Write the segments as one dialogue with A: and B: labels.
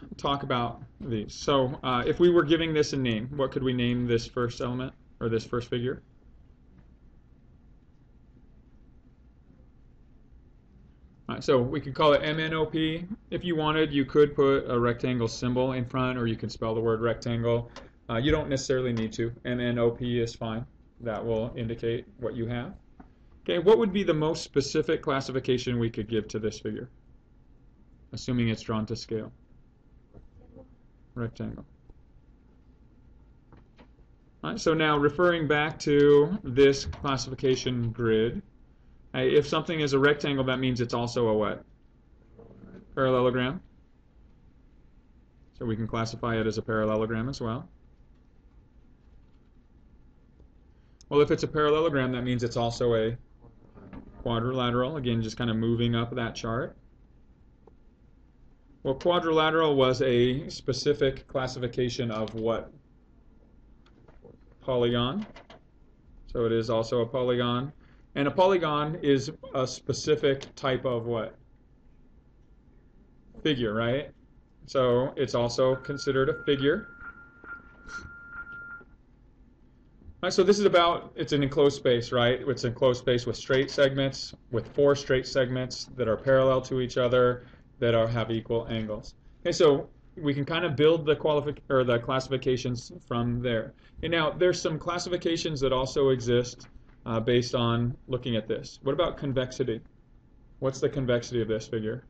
A: let's talk about these. So if we were giving this a name, what could we name this first element or this first figure? All right, so we could call it MNOP. If you wanted, you could put a rectangle symbol in front, or you can spell the word rectangle. You don't necessarily need to. MNOP is fine. That will indicate what you have. Okay, what would be the most specific classification we could give to this figure, assuming it's drawn to scale? Rectangle. All right, so now referring back to this classification grid, if something is a rectangle, that means it's also a what? Parallelogram. So we can classify it as a parallelogram as well. Well, if it's a parallelogram, that means it's also a quadrilateral. Again, just kind of moving up that chart. Well, quadrilateral was a specific classification of what? Polygon. So it is also a polygon. And a polygon is a specific type of what? Figure, right? So it's also considered a figure. All right, so this is about, it's an enclosed space, right? It's an enclosed space with straight segments, with 4 straight segments that are parallel to each other, that have equal angles. Okay, so we can kind of build the classifications from there. And now there's some classifications that also exist based on looking at this. What about convexity? What's the convexity of this figure?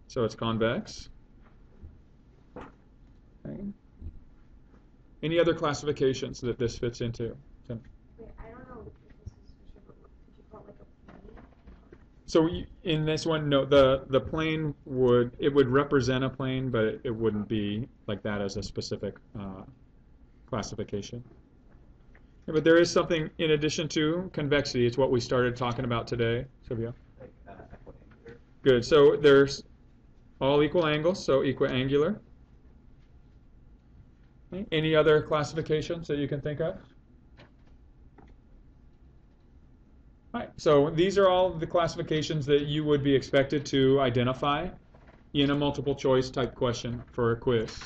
A: So it's convex. Okay. Any other classifications that this fits into?
B: Wait, I don't know if this is for sure, but could you call it like a plane?
A: So in this one, no, the plane would represent a plane, but it wouldn't be like that as a specific classification. Yeah, but there is something in addition to convexity. It's what we started talking about today, Silvio.
C: Like equiangular.
A: Good. So there's all equal angles, so equiangular. Okay. Any other classifications that you can think of? All right, so these are all the classifications that you would be expected to identify in a multiple choice type question for a quiz.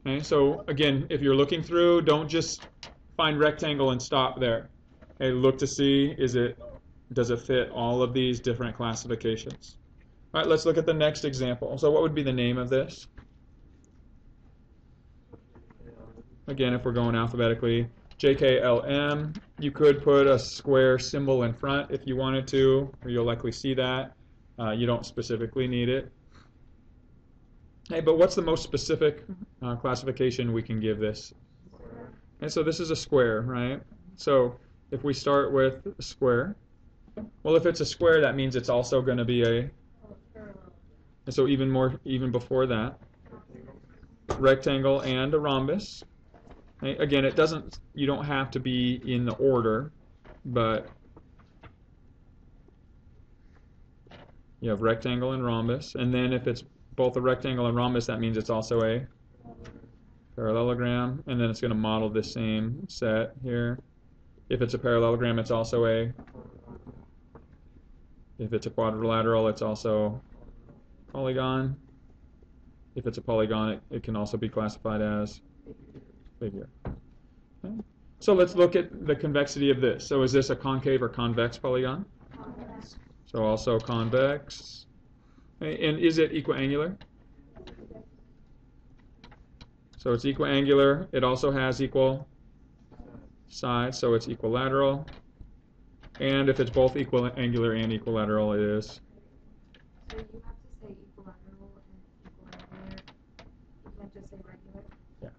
A: Okay, so again, if you're looking through, don't just find rectangle and stop there. Okay, look to see, does it fit all of these different classifications? All right, let's look at the next example. So what would be the name of this? Again, if we're going alphabetically, JKLM. You could put a square symbol in front if you wanted to, or you'll likely see that. You don't specifically need it. Hey, but what's the most specific classification we can give this? And so this is a square, right? So if we start with a square, well, if it's a square, that means it's also going to be a, and so even before that, rectangle and a rhombus. Again, you don't have to be in the order, but you have rectangle and rhombus. And then if it's both a rectangle and rhombus, that means it's also a parallelogram. And then it's going to model the same set here. If it's a parallelogram, it's also a, if it's a quadrilateral, it's also polygon. If it's a polygon, it can also be classified as figure. Okay. So let's look at the convexity of this. So is this a concave or convex polygon?
B: Convex.
A: So also convex. Okay. And is it equiangular? So it's equiangular. It also has equal sides, so it's equilateral. And if it's both equiangular and equilateral, it is.
B: So you have to say equilateral and equiangular. You can't just say regular.
A: Yeah.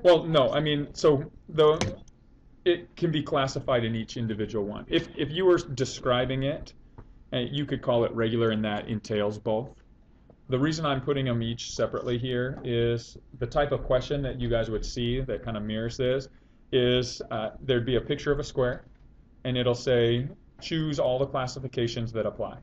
A: Well, no, I mean, so it can be classified in each individual one. If you were describing it, you could call it regular, and that entails both. The reason I'm putting them each separately here is the type of question that you guys would see that kind of mirrors this is there'd be a picture of a square, and it'll say choose all the classifications that apply.